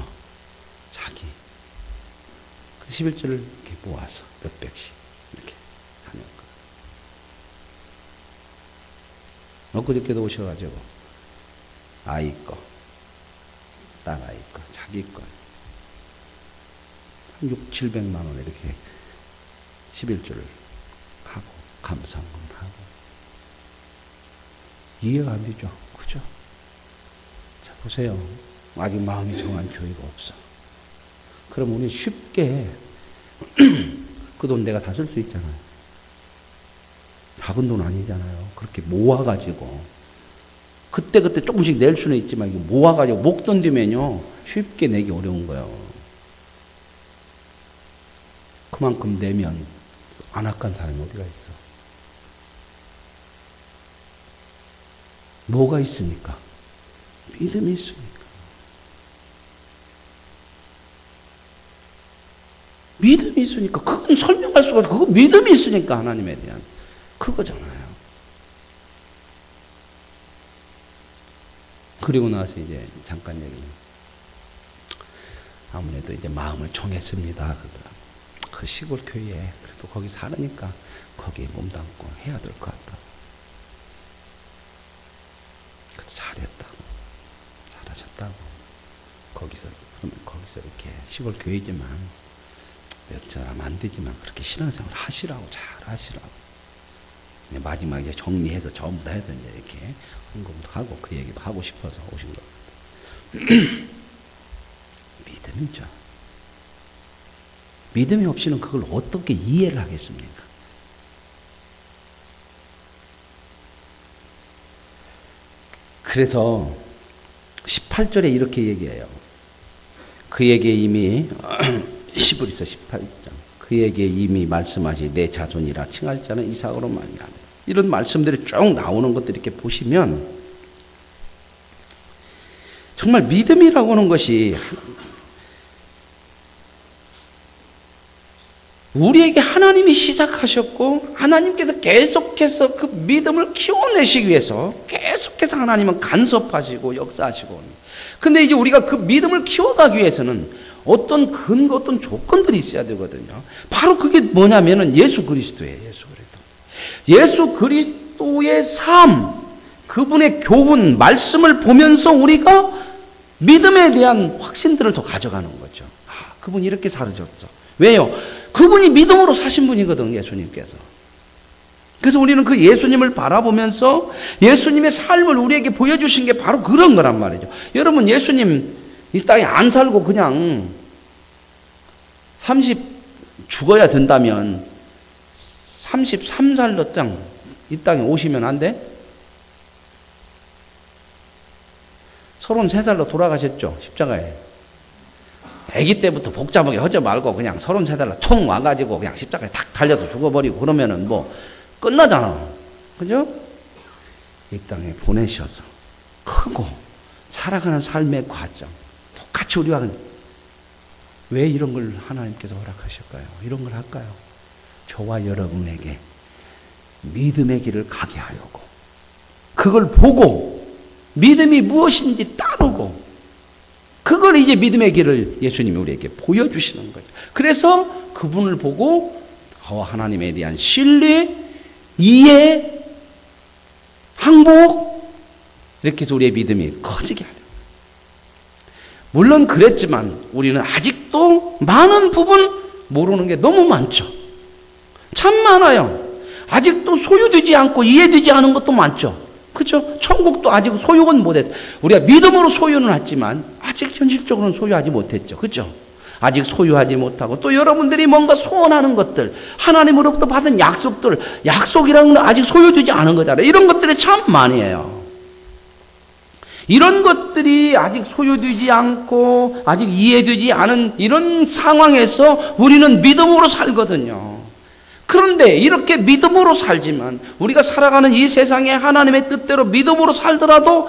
그 11조를 이렇게 모아서 몇백씩 이렇게 다녔거든요. 엊그저께도 오셔가지고 아이 거, 딸 아이 거, 자기 거 6, 700만 원 이렇게 11조를 하고 감상을 하고. 이해가 안 되죠? 그죠? 자, 보세요. 아직 마음이 정한 교회가 없어. 그럼 우리는 쉽게 그 돈 내가 다 쓸 수 있잖아요. 작은 돈 아니잖아요. 그렇게 모아가지고 그때 조금씩 낼 수는 있지만 이거 모아가지고 목 던지면요 쉽게 내기 어려운 거예요. 그만큼 내면 안악한 사람이 어디가 있어? 뭐가 있으니까? 믿음이 있으니까. 믿음이 있으니까. 그건 설명할 수가 없어. 그거 믿음이 있으니까 하나님에 대한 그거잖아요. 그리고 나서 이제 잠깐 얘기해요. 아무래도 이제 마음을 정했습니다. 그러더라고요. 그 시골 교회에 그래도 거기 살으니까 거기에 몸담고 해야 될 것 같다. 그래서 잘했다고, 잘하셨다고. 거기서 이렇게 시골 교회지만 몇 사람 안 되지만 그렇게 신앙생활 하시라고, 잘 하시라고. 마지막에 정리해서 전부 다 해서 이제 이렇게 헌금도 하고 그 얘기도 하고 싶어서 오신 것 같아요. 믿음이죠. 믿음이 없이는 그걸 어떻게 이해를 하겠습니까? 그래서 18절에 이렇게 얘기해요. 그에게 이미 히브리서 18장 그에게 이미 말씀하시 내 자손이라 칭할 자는 이삭으로 말미암아. 이런 말씀들이 쭉 나오는 것들 이렇게 보시면 정말 믿음이라고 하는 것이 우리에게 하나님이 시작하셨고 하나님께서 계속해서 그 믿음을 키워내시기 위해서 계속해서 하나님은 간섭하시고 역사하시고, 근데 이제 우리가 그 믿음을 키워가기 위해서는 어떤 근거, 어떤 조건들이 있어야 되거든요. 바로 그게 뭐냐면은 예수 그리스도예요. 예수 그리스도의 삶, 그분의 교훈, 말씀을 보면서 우리가 믿음에 대한 확신들을 더 가져가는 거죠. 아, 그분이 이렇게 살으셨어. 왜요? 그분이 믿음으로 사신 분이거든, 예수님께서. 그래서 우리는 그 예수님을 바라보면서 예수님의 삶을 우리에게 보여주신 게 바로 그런 거란 말이죠. 여러분, 예수님 이 땅에 안 살고 그냥 죽어야 된다면 33살로 이 땅에 오시면 안 돼? 33살로 돌아가셨죠, 십자가에. 아기 때부터 복잡하게 하지 말고 그냥 33살로 퉁 와가지고 그냥 십자가에 탁 달려서 죽어버리고 그러면은 뭐 끝나잖아. 그죠? 이 땅에 보내셔서 크고 살아가는 삶의 과정 똑같이 우리와 왜 이런 걸 하나님께서 허락하실까요? 이런 걸 할까요? 저와 여러분에게 믿음의 길을 가게 하려고, 그걸 보고 믿음이 무엇인지 따르고, 그걸 이제 믿음의 길을 예수님이 우리에게 보여주시는 거죠. 그래서 그분을 보고 하나님에 대한 신뢰, 이해, 항복, 이렇게 해서 우리의 믿음이 커지게 하려고. 물론 그랬지만 우리는 아직도 많은 부분 모르는 게 너무 많죠. 참 많아요. 아직도 소유되지 않고 이해되지 않은 것도 많죠. 그렇죠? 천국도 아직 소유는 못했어요. 우리가 믿음으로 소유는 했지만 아직 현실적으로는 소유하지 못했죠. 그렇죠? 아직 소유하지 못하고, 또 여러분들이 뭔가 소원하는 것들, 하나님으로부터 받은 약속들, 약속이라는 건 아직 소유되지 않은 거잖아요. 이런 것들이 참 많이 해요. 이런 것들이 아직 소유되지 않고 아직 이해되지 않은 이런 상황에서 우리는 믿음으로 살거든요. 그런데 이렇게 믿음으로 살지만 우리가 살아가는 이 세상에 하나님의 뜻대로 믿음으로 살더라도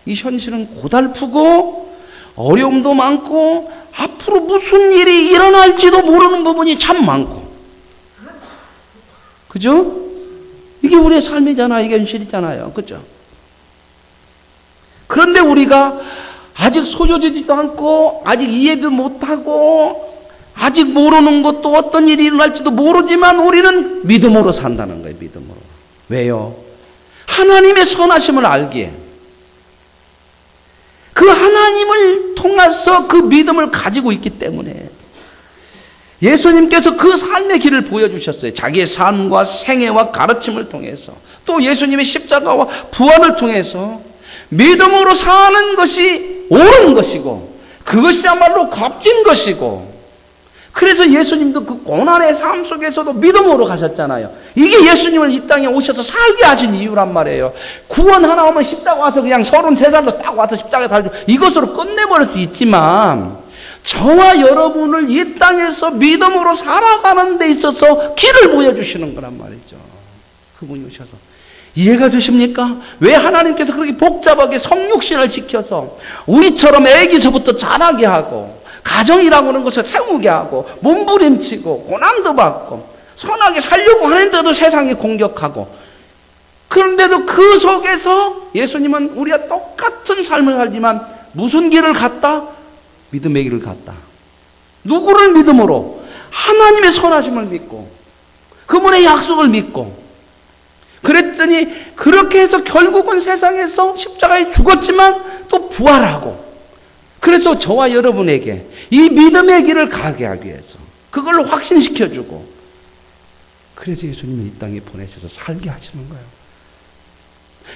이 현실은 고달프고 어려움도 많고 앞으로 무슨 일이 일어날지도 모르는 부분이 참 많고, 그죠? 이게 우리의 삶이잖아요. 이게 현실이잖아요. 그죠? 그런데 우리가 아직 소유되지도 않고 아직 이해도 못하고 아직 모르는 것도 어떤 일이 일어날지도 모르지만 우리는 믿음으로 산다는 거예요. 믿음으로. 왜요? 하나님의 선하심을 알기에, 그 하나님을 통해서 그 믿음을 가지고 있기 때문에 예수님께서 그 삶의 길을 보여주셨어요. 자기의 삶과 생애와 가르침을 통해서, 또 예수님의 십자가와 부활을 통해서 믿음으로 사는 것이 옳은 것이고 그것이야말로 값진 것이고, 그래서 예수님도 그 고난의 삶 속에서도 믿음으로 가셨잖아요. 이게 예수님을 이 땅에 오셔서 살게 하신 이유란 말이에요. 구원 하나 오면 십자가 와서 그냥 33살로 딱 와서 십자가에 달리고 이것으로 끝내버릴 수 있지만, 저와 여러분을 이 땅에서 믿음으로 살아가는 데 있어서 길을 보여주시는 거란 말이죠. 그분이 오셔서. 이해가 되십니까? 왜 하나님께서 그렇게 복잡하게 성육신을 지켜서 우리처럼 애기서부터 자라게 하고 가정이라고 하는 것을 세우게 하고 몸부림치고 고난도 받고 선하게 살려고 하는데도 세상이 공격하고, 그런데도 그 속에서 예수님은 우리가 똑같은 삶을 살지만 무슨 길을 갔다? 믿음의 길을 갔다. 누구를 믿음으로? 하나님의 선하심을 믿고 그분의 약속을 믿고 그랬더니 그렇게 해서 결국은 세상에서 십자가에 죽었지만 또 부활하고 그래서 저와 여러분에게 이 믿음의 길을 가게 하기 위해서 그걸 확신시켜주고 그래서 예수님을 이 땅에 보내셔서 살게 하시는 거예요.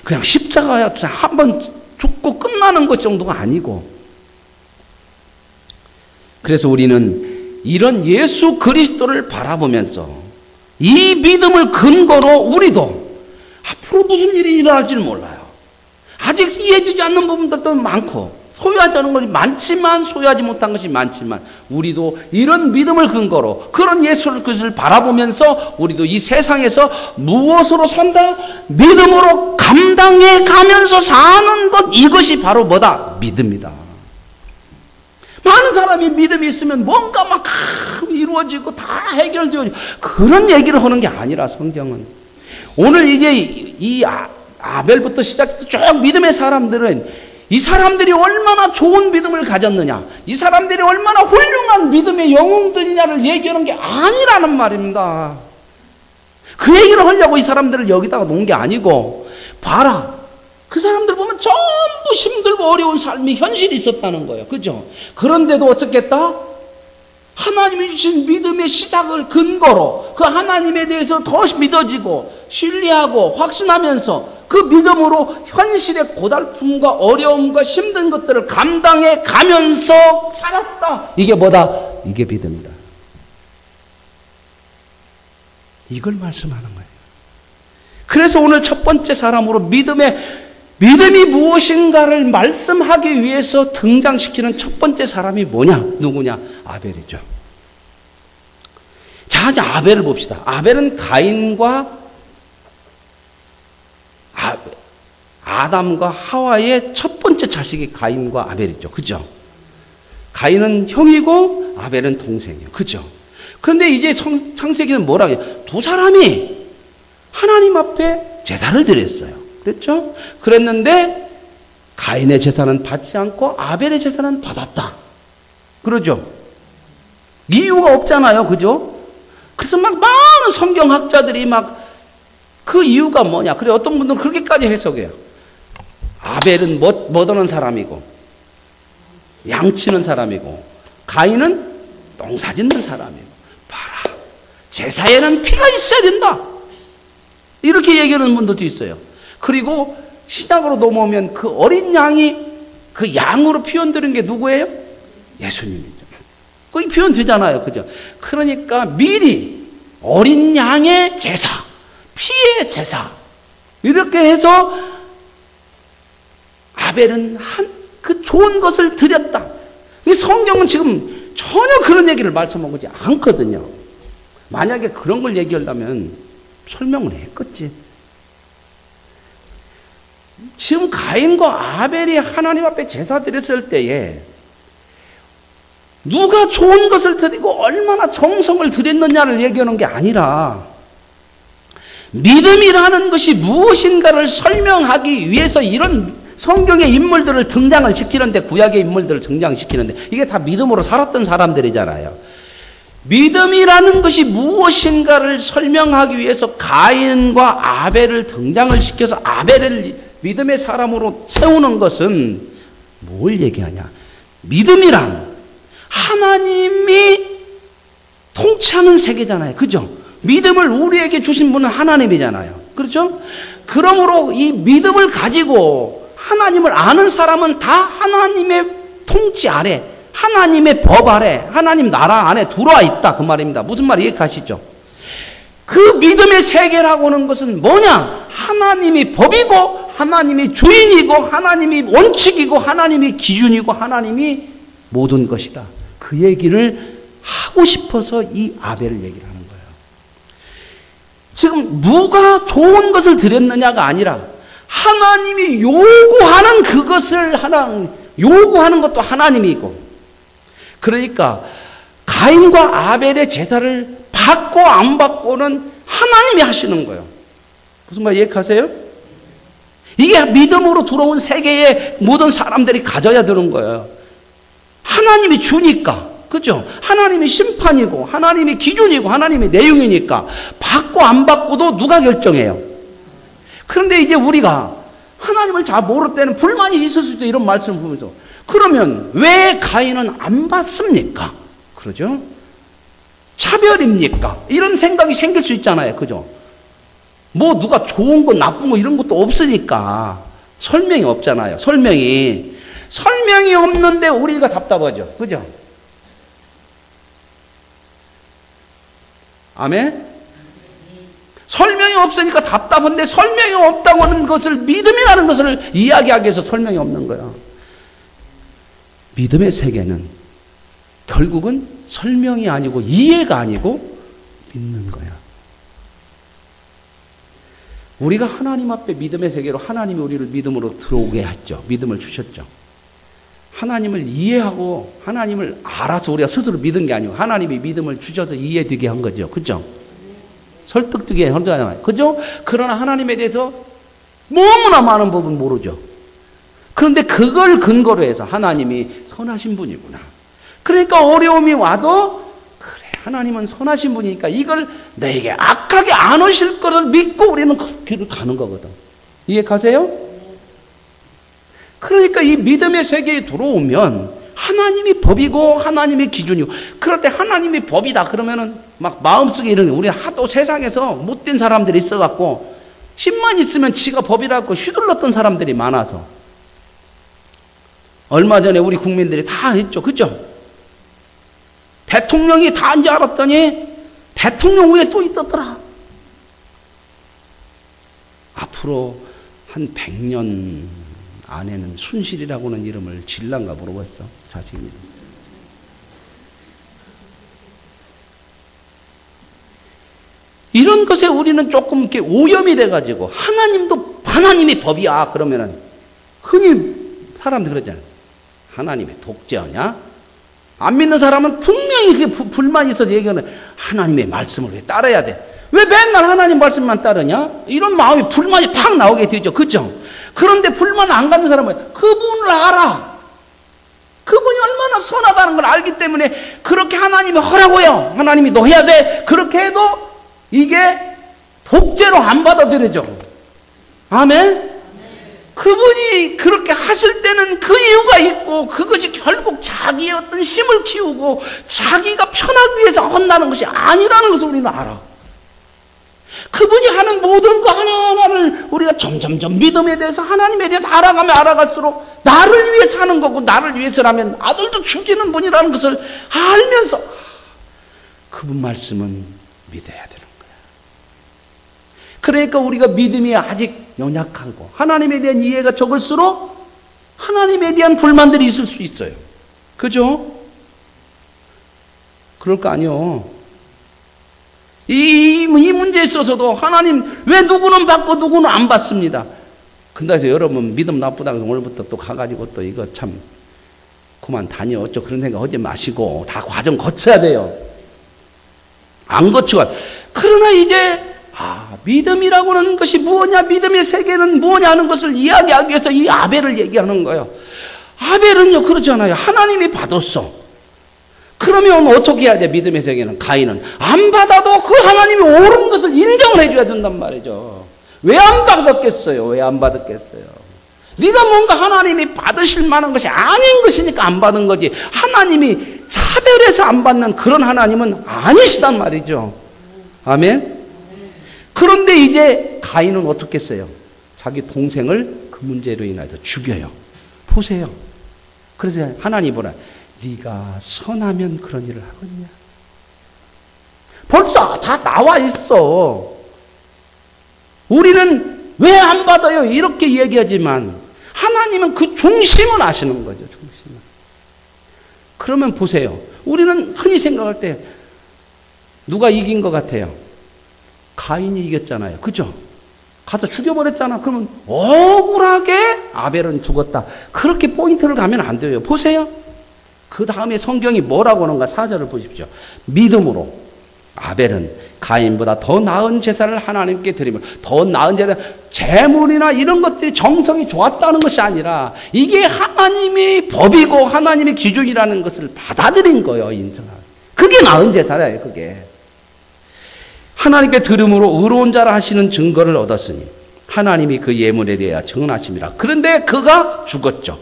그냥 십자가야 한 번 죽고 끝나는 것 정도가 아니고 그래서 우리는 이런 예수 그리스도를 바라보면서 이 믿음을 근거로 우리도 앞으로 무슨 일이 일어날지는 몰라요. 아직 이해되지 않는 부분들도 많고 소유하지 않은 것이 많지만 소유하지 못한 것이 많지만 우리도 이런 믿음을 근거로 그런 예수 그리스도를 바라보면서 우리도 이 세상에서 무엇으로 산다? 믿음으로 감당해 가면서 사는 것 이것이 바로 뭐다? 믿음이다. 많은 사람이 믿음이 있으면 뭔가 막 이루어지고 다 해결되어 그런 얘기를 하는 게 아니라 성경은 오늘 이게 이 아벨부터 시작해서 쭉 믿음의 사람들은 이 사람들이 얼마나 좋은 믿음을 가졌느냐 이 사람들이 얼마나 훌륭한 믿음의 영웅들이냐를 얘기하는 게 아니라는 말입니다. 그 얘기를 하려고 이 사람들을 여기다가 놓은 게 아니고 봐라 그 사람들 보면 전부 힘들고 어려운 삶이 현실이 있었다는 거예요. 그죠? 그런데도 어떻게 했다? 하나님이 주신 믿음의 시작을 근거로 그 하나님에 대해서 더 믿어지고 신뢰하고 확신하면서 그 믿음으로 현실의 고달픔과 어려움과 힘든 것들을 감당해 가면서 살았다. 이게 뭐다? 이게 믿음이다. 이걸 말씀하는 거예요. 그래서 오늘 첫 번째 사람으로 믿음이 무엇인가를 말씀하기 위해서 등장시키는 첫 번째 사람이 뭐냐? 누구냐? 아벨이죠. 자, 이제 아벨을 봅시다. 아벨은 가인과 아담과 하와의 첫 번째 자식이 가인과 아벨이죠. 그죠? 가인은 형이고 아벨은 동생이에요. 그죠? 그런데 이제 창세기는 뭐라고 해요? 두 사람이 하나님 앞에 제사를 드렸어요. 그랬죠? 그랬는데 가인의 제사는 받지 않고 아벨의 제사는 받았다. 그러죠? 이유가 없잖아요. 그죠? 그래서 막 많은 성경학자들이 막 그 이유가 뭐냐? 그래 어떤 분들은 그렇게까지 해석해요. 아벨은 못 하는 사람이고 양치는 사람이고 가인은 농사 짓는 사람이고 봐라. 제사에는 피가 있어야 된다. 이렇게 얘기하는 분들도 있어요. 그리고 신약으로 넘어오면 그 어린 양이 그 양으로 표현되는 게 누구예요? 예수님이죠. 그게 표현되잖아요. 그죠? 그러니까 미리 어린 양의 제사, 피의 제사 이렇게 해서 아벨은 그 좋은 것을 드렸다. 이 성경은 지금 전혀 그런 얘기를 말씀하고 있지 않거든요. 만약에 그런 걸 얘기하려면 설명을 했겠지. 지금 가인과 아벨이 하나님 앞에 제사 드렸을 때에 누가 좋은 것을 드리고 얼마나 정성을 들였느냐를 얘기하는 게 아니라 믿음이라는 것이 무엇인가를 설명하기 위해서 이런 성경의 인물들을 등장을 시키는데 구약의 인물들을 등장시키는데 이게 다 믿음으로 살았던 사람들이잖아요. 믿음이라는 것이 무엇인가를 설명하기 위해서 가인과 아벨을 등장을 시켜서 아벨을 믿음의 사람으로 세우는 것은 뭘 얘기하냐? 믿음이란 하나님이 통치하는 세계잖아요. 그죠? 믿음을 우리에게 주신 분은 하나님이잖아요. 그렇죠? 그러므로 이 믿음을 가지고 하나님을 아는 사람은 다 하나님의 통치 아래, 하나님의 법 아래, 하나님 나라 안에 들어와 있다. 그 말입니다. 무슨 말 이해하시죠? 그 믿음의 세계라고 하는 것은 뭐냐? 하나님이 법이고, 하나님이 주인이고, 하나님이 원칙이고, 하나님이 기준이고, 하나님이 모든 것이다. 그 얘기를 하고 싶어서 이 아벨을 얘기를 하는 거예요. 지금 누가 좋은 것을 드렸느냐가 아니라 하나님이 요구하는 그것을 요구하는 것도 하나님이고, 그러니까 가인과 아벨의 제사를 받고 안 받고는 하나님이 하시는 거예요. 무슨 말 이해하세요? 이게 믿음으로 들어온 세계의 모든 사람들이 가져야 되는 거예요. 하나님이 주니까 그죠? 하나님이 심판이고 하나님이 기준이고 하나님이 내용이니까 받고 안 받고도 누가 결정해요? 그런데 이제 우리가 하나님을 잘 모를 때는 불만이 있을 수도 있죠. 이런 말씀을 보면서. 그러면 왜 가인은 안 받습니까? 그러죠? 차별입니까? 이런 생각이 생길 수 있잖아요. 그죠? 뭐 누가 좋은 거 나쁜 거 이런 것도 없으니까 설명이 없잖아요. 설명이 없는데 우리가 답답하죠. 그죠? 아멘? 설명이 없으니까 답답한데 설명이 없다고 하는 것을 믿음이라는 것을 이야기하기 위해서 설명이 없는 거야. 믿음의 세계는 결국은 설명이 아니고 이해가 아니고 믿는 거야. 우리가 하나님 앞에 믿음의 세계로 하나님이 우리를 믿음으로 들어오게 했죠. 믿음을 주셨죠. 하나님을 이해하고 하나님을 알아서 우리가 스스로 믿은 게 아니고 하나님이 믿음을 주셔서 이해되게 한 거죠. 그죠? 설득되게 한 거잖아요. 그죠? 그러나 하나님에 대해서 너무나 많은 부분 모르죠. 그런데 그걸 근거로 해서 하나님이 선하신 분이구나. 그러니까 어려움이 와도 그래 하나님은 선하신 분이니까 이걸 너에게 악하게 안 오실 거를 믿고 우리는 그 길을 가는 거거든. 이해 가세요? 그러니까 이 믿음의 세계에 들어오면 하나님이 법이고 하나님이 기준이고 그럴 때 하나님이 법이다 그러면은 막 마음속에 이런 게 우리 하도 세상에서 못된 사람들이 있어갖고 힘만 있으면 지가 법이라고 휘둘렀던 사람들이 많아서 얼마 전에 우리 국민들이 다 했죠. 그죠? 대통령이 다인 줄 알았더니 대통령 위에 또 있었더라. 앞으로 한 100년 안에는 순실이라고는 이름을 질란가 물어봤어. 자식 이름. 이런 것에 우리는 조금 이렇게 오염이 돼가지고 하나님이 법이야 그러면은 흔히 사람들이 그러잖아요. 하나님의 독재하냐? 안 믿는 사람은 분명히 그게 불만이 있어서 얘기하는 하나님의 말씀을 왜 따라야 돼? 왜 맨날 하나님 말씀만 따르냐? 이런 마음이 불만이 탁 나오게 되죠. 그죠? 그런데 불만 안 갖는 사람은 그분을 알아. 그분이 얼마나 선하다는 걸 알기 때문에 그렇게 하나님이 하라고요. 하나님이 너 해야 돼. 그렇게 해도 이게 독재로 안 받아들여져. 아멘? 그분이 그렇게 하실 때는 그 이유가 있고 그것이 결국 자기의 어떤 힘을 키우고 자기가 편하기 위해서 한다는 것이 아니라는 것을 우리는 알아. 그분이 하는 모든 거 하나하나를 우리가 점점점 믿음에 대해서 하나님에 대해서 알아가면 알아갈수록 나를 위해서 하는 거고 나를 위해서라면 아들도 죽이는 분이라는 것을 알면서 그분 말씀은 믿어야 되는 거야. 그러니까 우리가 믿음이 아직 연약하고 하나님에 대한 이해가 적을수록 하나님에 대한 불만들이 있을 수 있어요. 그죠? 그럴 거 아니요. 이 문제에 있어서도 하나님 왜 누구는 받고 누구는 안 받습니다. 근데 여러분 믿음 나쁘다고 해서 오늘부터 또 가가지고 또 이거 참 그만 다녀 어쩌 그런 생각 하지 마시고 다 과정 거쳐야 돼요. 안 거치고 그러나 이제 믿음이라고 하는 것이 무엇냐 믿음의 세계는 무엇냐 하는 것을 이야기하기 위해서 이 아벨을 얘기하는 거예요. 아벨은요 그렇잖아요. 하나님이 받았어. 그러면 어떻게 해야 돼? 믿음의 세계는 가인은 안 받아도 그 하나님이 옳은 것을 인정을 해줘야 된단 말이죠. 왜 안 받았겠어요? 왜 안 받았겠어요? 네가 뭔가 하나님이 받으실 만한 것이 아닌 것이니까 안 받은 거지 하나님이 차별해서 안 받는 그런 하나님은 아니시단 말이죠. 아멘? 그런데 이제 가인은 어떻게 했어요? 자기 동생을 그 문제로 인해서 죽여요. 보세요. 그래서 하나님 뭐라 네가 선하면 그런 일을 하겠냐? 벌써 다 나와 있어. 우리는 왜 안 받아요? 이렇게 얘기하지만 하나님은 그 중심을 아시는 거죠. 중심을. 그러면 보세요. 우리는 흔히 생각할 때 누가 이긴 것 같아요? 가인이 이겼잖아요. 그죠? 가서 죽여버렸잖아. 그러면 억울하게 아벨은 죽었다. 그렇게 포인트를 가면 안 돼요. 보세요. 그 다음에 성경이 뭐라고 하는가 4절을 보십시오. 믿음으로 아벨은 가인보다 더 나은 제사를 하나님께 드리면 더 나은 제사, 재물이나 이런 것들이 정성이 좋았다는 것이 아니라 이게 하나님의 법이고 하나님의 기준이라는 것을 받아들인 거예요. 인정하고. 그게 나은 제사예요. 그게. 하나님께 들음으로 의로운 자라 하시는 증거를 얻었으니 하나님이 그 예물에 대하여 증언하심이라. 그런데 그가 죽었죠.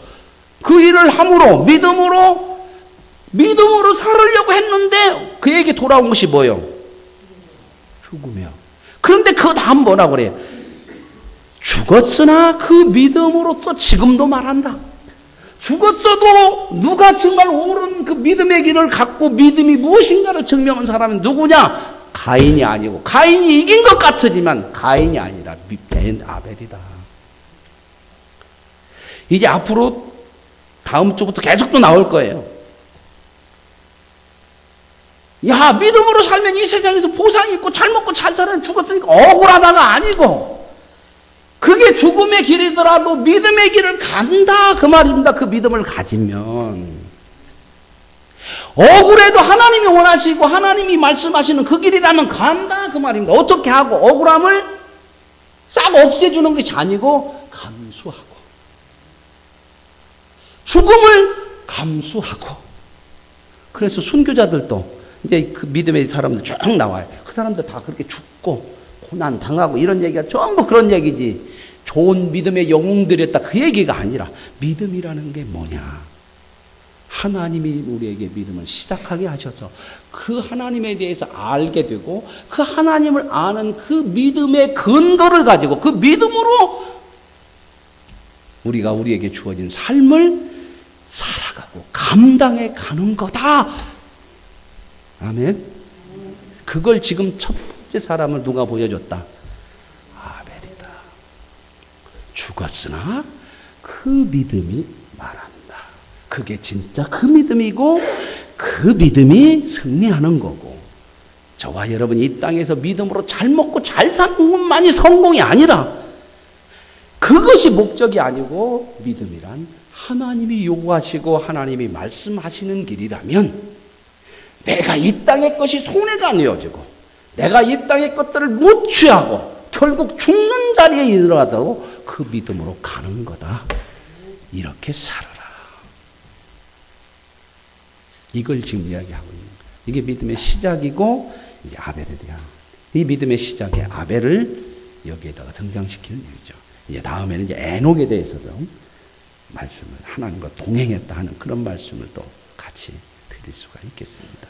그 일을 함으로 믿음으로 살으려고 했는데 그에게 돌아온 것이 뭐예요? 죽음이요. 그런데 그 다음 뭐라고 그래요? 죽었으나 그 믿음으로서 지금도 말한다. 죽었어도 누가 정말 옳은 그 믿음의 길을 갖고 믿음이 무엇인가를 증명한 사람은 누구냐? 가인이 아니고, 가인이 이긴 것 같으지만 가인이 아니라 아벨이다. 이제 앞으로 다음 주부터 계속 또 나올 거예요. 야, 믿음으로 살면 이 세상에서 보상이 있고 잘 먹고 잘 살아야 죽었으니까 억울하다가 아니고, 그게 죽음의 길이더라도 믿음의 길을 간다 그 말입니다. 그 믿음을 가지면 억울해도 하나님이 원하시고 하나님이 말씀하시는 그 길이라면 간다 그 말입니다. 어떻게 하고? 억울함을 싹 없애주는 것이 아니고 감수하고, 죽음을 감수하고. 그래서 순교자들도 이제 그 믿음의 사람들 쭉 나와요. 그 사람들 다 그렇게 죽고 고난 당하고 이런 얘기가 전부 그런 얘기지. 좋은 믿음의 영웅들이었다 그 얘기가 아니라, 믿음이라는 게 뭐냐? 하나님이 우리에게 믿음을 시작하게 하셔서 그 하나님에 대해서 알게 되고 그 하나님을 아는 그 믿음의 근거를 가지고 그 믿음으로 우리가 우리에게 주어진 삶을 살아가고 감당해 가는 거다. 아멘. 그걸 지금 첫 번째 사람을 누가 보여줬다? 아벨이다. 죽었으나 그 믿음이 말한다. 그게 진짜 그 믿음이고 그 믿음이 승리하는 거고, 저와 여러분이 이 땅에서 믿음으로 잘 먹고 잘 사는 것만이 성공이 아니라, 그것이 목적이 아니고, 믿음이란 하나님이 요구하시고 하나님이 말씀하시는 길이라면 내가 이 땅의 것이 손해가 되어지고 내가 이 땅의 것들을 못 취하고 결국 죽는 자리에 이르러가도 그 믿음으로 가는 거다. 이렇게 살아라. 이걸 지금 이야기하고 있는 거예요. 이게 믿음의 시작이고, 이제 아벨에 대한 이 믿음의 시작에 아벨을 여기에다가 등장시키는 이유죠. 이제 다음에는 이제 에녹에 대해서도 말씀을, 하나님과 동행했다 하는 그런 말씀을 또 같이 드릴 수가 있겠습니다.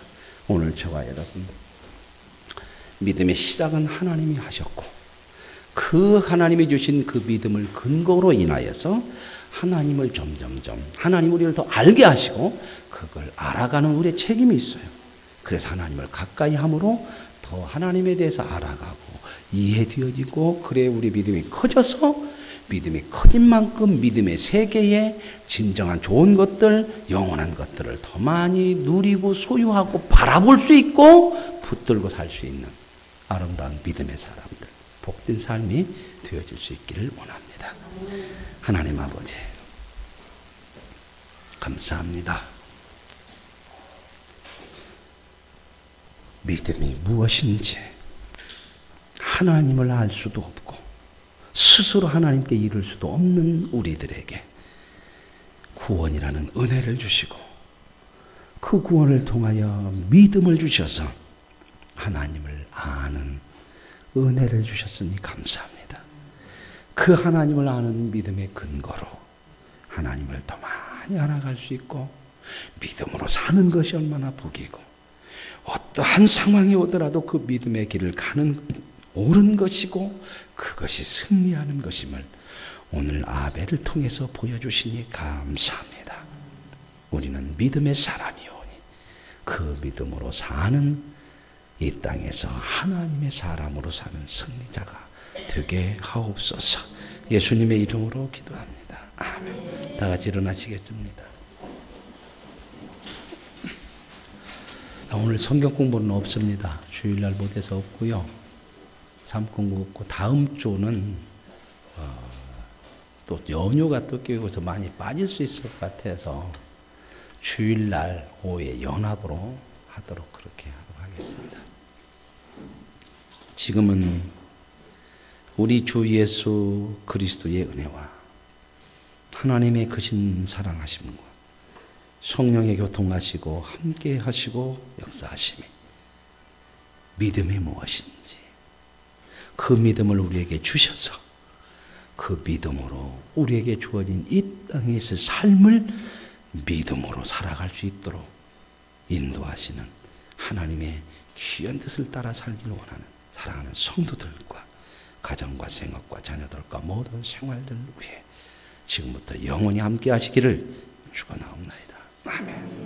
오늘 저와 여러분, 믿음의 시작은 하나님이 하셨고 그 하나님이 주신 그 믿음을 근거로 인하여서 하나님을 점점점 하나님 우리를 더 알게 하시고 그걸 알아가는 우리의 책임이 있어요. 그래서 하나님을 가까이 함으로 더 하나님에 대해서 알아가고 이해되어지고, 그래 우리 믿음이 커져서 믿음이 커진 만큼 믿음의 세계에 진정한 좋은 것들, 영원한 것들을 더 많이 누리고 소유하고 바라볼 수 있고 붙들고 살 수 있는 아름다운 믿음의 사람들, 복된 삶이 되어질 수 있기를 원합니다. 하나님 아버지, 감사합니다. 믿음이 무엇인지 하나님을 알 수도 없고 스스로 하나님께 이룰 수도 없는 우리들에게 구원이라는 은혜를 주시고 그 구원을 통하여 믿음을 주셔서 하나님을 아는 은혜를 주셨으니 감사합니다. 그 하나님을 아는 믿음의 근거로 하나님을 더 많이 알아갈 수 있고 믿음으로 사는 것이 얼마나 복이고, 어떠한 상황이 오더라도 그 믿음의 길을 가는 옳은 것이고 그것이 승리하는 것임을 오늘 아벨을 통해서 보여주시니 감사합니다. 우리는 믿음의 사람이오니 그 믿음으로 사는 이 땅에서 하나님의 사람으로 사는 승리자가 되게 하옵소서. 예수님의 이름으로 기도합니다. 아멘. 다 같이 일어나시겠습니다. 오늘 성경 공부는 없습니다. 주일날 못해서 없고요. 삶 공부 없고, 다음 주는 또 연휴가 또 끼고서 많이 빠질 수 있을 것 같아서 주일날 오후에 연합으로 하도록 그렇게 하겠습니다. 지금은 우리 주 예수 그리스도의 은혜와 하나님의 크신 사랑하심과 성령의 교통하시고 함께 하시고 역사하심이 믿음이 무엇인지 그 믿음을 우리에게 주셔서 그 믿음으로 우리에게 주어진 이 땅에서 삶을 믿음으로 살아갈 수 있도록 인도하시는 하나님의 귀한 뜻을 따라 살기를 원하는 사랑하는 성도들과 가정과 생업과 자녀들과 모든 생활들 위해 지금부터 영원히 함께 하시기를 축원하옵나이다. 아멘.